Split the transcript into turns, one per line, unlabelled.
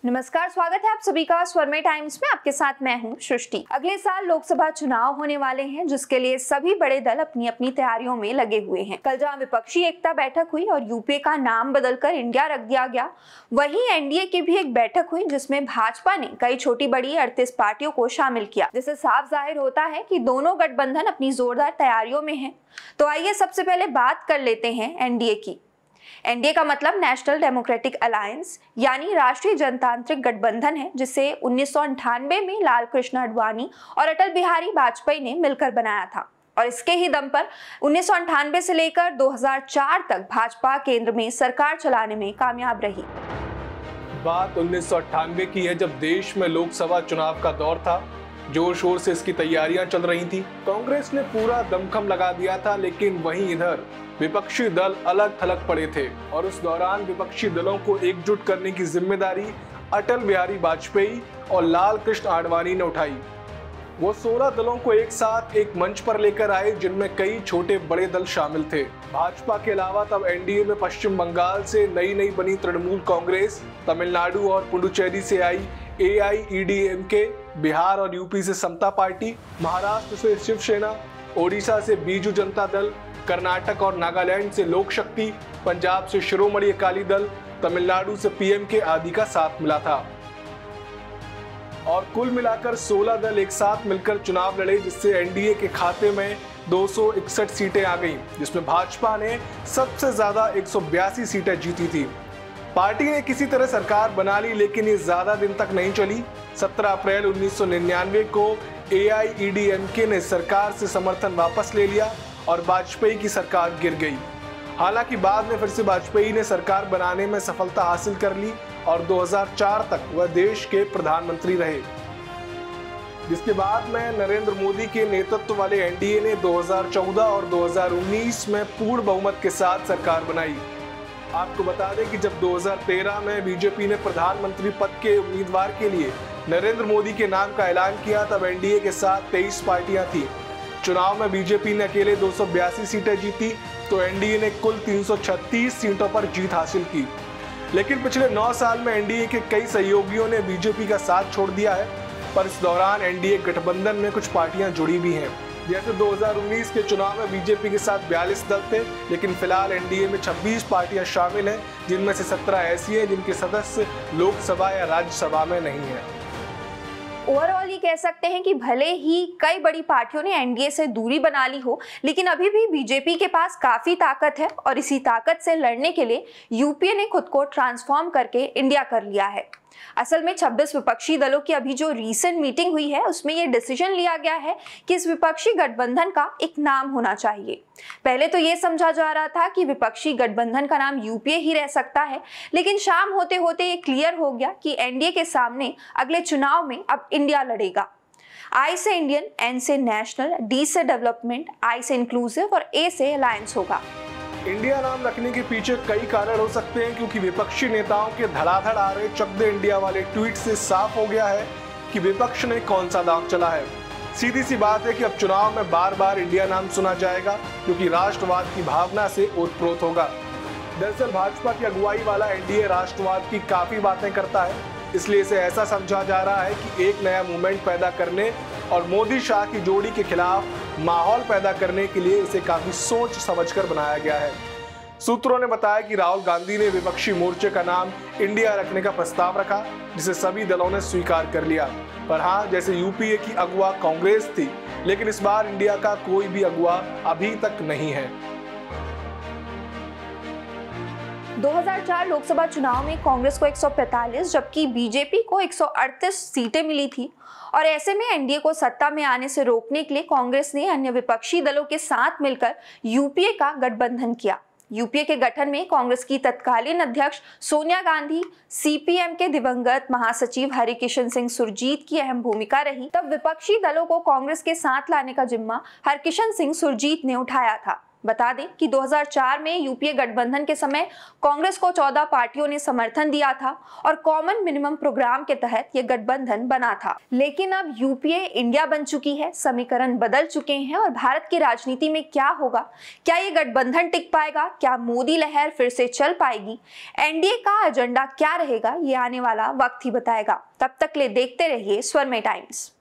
नमस्कार, स्वागत है आप सभी का स्वरमय टाइम्स में। आपके साथ मैं हूं सृष्टि। अगले साल लोकसभा चुनाव होने वाले हैं, जिसके लिए सभी बड़े दल अपनी अपनी तैयारियों में लगे हुए हैं। कल जहां विपक्षी एकता बैठक हुई और यूपीए का नाम बदलकर इंडिया रख दिया गया, वहीं एनडीए की भी एक बैठक हुई जिसमें भाजपा ने कई छोटी बड़ी 38 पार्टियों को शामिल किया, जिससे साफ जाहिर होता है कि दोनों गठबंधन अपनी जोरदार तैयारियों में है। तो आइए सबसे पहले बात कर लेते हैं एनडीए की। एनडीए का मतलब नेशनल डेमोक्रेटिक अलायंस यानी राष्ट्रीय जनतांत्रिक गठबंधन है, जिसे 1998 में लाल कृष्ण आडवाणी और अटल बिहारी वाजपेयी ने मिलकर बनाया था। और इसके ही दम पर 1998 से लेकर 2004 तक भाजपा केंद्र में सरकार चलाने में कामयाब रही।
बात 1998 की है, जब देश में लोकसभा चुनाव का दौर था। जोर शोर से इसकी तैयारियां चल रही थी। कांग्रेस ने पूरा दमखम लगा दिया था, लेकिन वहीं इधर विपक्षी दल अलग थलग पड़े थे और उस दौरान विपक्षी दलों को एकजुट करने की जिम्मेदारी अटल बिहारी वाजपेयी और लाल कृष्ण आडवाणी ने उठाई। वो 16 दलों को एक साथ एक मंच पर लेकर आए, जिनमें कई छोटे बड़े दल शामिल थे। भाजपा के अलावा तब एनडीए में पश्चिम बंगाल से नई बनी तृणमूल कांग्रेस, तमिलनाडु और पुडुचेरी से आई AIEDMK, बिहार और यूपी से समता पार्टी, महाराष्ट्र से शिवसेना, ओडिशा से बीजू जनता दल, कर्नाटक और नागालैंड से लोक शक्ति, पंजाब से शिरोमणि अकाली दल, तमिलनाडु से PMK आदि का साथ मिला था। और कुल मिलाकर 16 दल एक साथ मिलकर चुनाव लड़े, जिससे एनडीए के खाते में 261 सीटें आ गईं, जिसमें भाजपा ने सबसे ज्यादा 182 सीटें जीती थी। पार्टी ने किसी तरह सरकार बना ली, लेकिन ये ज्यादा दिन तक नहीं चली। 17 अप्रैल 1999 को AIEDMK ने सरकार से समर्थन वापस ले लिया और वाजपेयी की सरकार गिर गई। हालांकि बाद में फिर से वाजपेयी ने सरकार बनाने में सफलता हासिल कर ली और 2004 तक वह देश के प्रधानमंत्री रहे, जिसके बाद में नरेंद्र मोदी के नेतृत्व वाले एनडीए ने 2014 और 2019 में पूर्ण बहुमत के साथ सरकार बनाई। आपको बता दें कि जब 2013 में बीजेपी ने प्रधानमंत्री पद के उम्मीदवार के लिए नरेंद्र मोदी के नाम का ऐलान किया, तब एनडीए के साथ 23 पार्टियां थीं। चुनाव में बीजेपी ने अकेले 282 सीटें जीती, तो एनडीए ने कुल 336 सीटों पर जीत हासिल की। लेकिन पिछले 9 साल में एनडीए के कई सहयोगियों ने बीजेपी का साथ छोड़ दिया है, पर इस दौरान एनडीए गठबंधन में कुछ पार्टियां जुड़ी भी हैं। जैसे 2019 के चुनाव में बीजेपी के साथ 42 दल थे, लेकिन फिलहाल एनडीए में 26 पार्टियां शामिल हैं, जिनमें से 17 ऐसी हैं जिनके सदस्य लोकसभा या राज्यसभा में नहीं है।
ओवरऑल ये कह सकते हैं कि भले ही कई बड़ी पार्टियों ने एनडीए से दूरी बना ली हो, लेकिन अभी भी बीजेपी के पास काफी ताकत है और इसी ताकत से लड़ने के लिए यूपीए ने खुद को ट्रांसफॉर्म करके इंडिया कर लिया है। असल में 26 विपक्षी दलों की अभी जो रीसेंट मीटिंग हुई है, उसमें ये डिसीजन लिया गया है कि इस विपक्षी गठबंधन का एक नाम होना चाहिए। पहले तो ये समझा जा रहा था कि विपक्षी गठबंधन का नाम यूपीए ही रह सकता है, लेकिन शाम होते होते ये क्लियर हो गया कि एनडीए के सामने अगले चुनाव में अब इंडिया लड़ेगा। आई से इंडियन, एन से नेशनल, डी से डेवलपमेंट, आई से इंक्लूसिव और ए से अलायंस होगा।
इंडिया नाम रखने के पीछे कई कारण हो सकते हैं, क्योंकि विपक्षी नेताओं के धड़ाधड़ आ रहे चक दे इंडिया वाले ट्वीट से साफ हो गया है कि विपक्ष ने कौन सा दांव चला है। सीधी सी बात है कि अब चुनाव में बार बार इंडिया नाम सुना जाएगा, क्योंकि राष्ट्रवाद की भावना से ओतप्रोत होगा। दरअसल भाजपा की अगुवाई वाला एनडीए राष्ट्रवाद की काफी बातें करता है, इसलिए इसे ऐसा समझा जा रहा है कि एक नया मूवमेंट पैदा करने और मोदी शाह की जोड़ी के खिलाफ माहौल पैदा करने के लिए इसे काफी सोच समझकर बनाया गया है। सूत्रों ने बताया कि राहुल गांधी ने विपक्षी मोर्चे का नाम इंडिया रखने का प्रस्ताव रखा, जिसे सभी दलों ने स्वीकार कर लिया। पर हाँ, जैसे यूपीए की अगुवा कांग्रेस थी, लेकिन इस बार इंडिया का कोई भी अगुवा अभी तक नहीं है।
2004 लोकसभा चुनाव में कांग्रेस को 145 जबकि बीजेपी को 138 सीटें मिली थी, और ऐसे में एनडीए को सत्ता में आने से रोकने के लिए कांग्रेस ने अन्य विपक्षी दलों के साथ मिलकर यूपीए का गठबंधन किया। यूपीए के गठन में कांग्रेस की तत्कालीन अध्यक्ष सोनिया गांधी, सीपीएम के दिवंगत महासचिव हरिकिशन सिंह सुरजीत की अहम भूमिका रही। तब विपक्षी दलों को कांग्रेस के साथ लाने का जिम्मा हरकिशन सिंह सुरजीत ने उठाया था। बता दें कि 2004 में यूपीए गठबंधन के समय कांग्रेस को 14 पार्टियों ने समर्थन दिया था और कॉमन मिनिमम प्रोग्राम के तहत यह गठबंधन बना था। लेकिन अब यूपीए इंडिया बन चुकी है, समीकरण बदल चुके हैं और भारत की राजनीति में क्या होगा? क्या ये गठबंधन टिक पाएगा? क्या मोदी लहर फिर से चल पाएगी? एनडीए का एजेंडा क्या रहेगा? ये आने वाला वक्त ही बताएगा। तब तक ले देखते रहिए स्वरमय टाइम्स।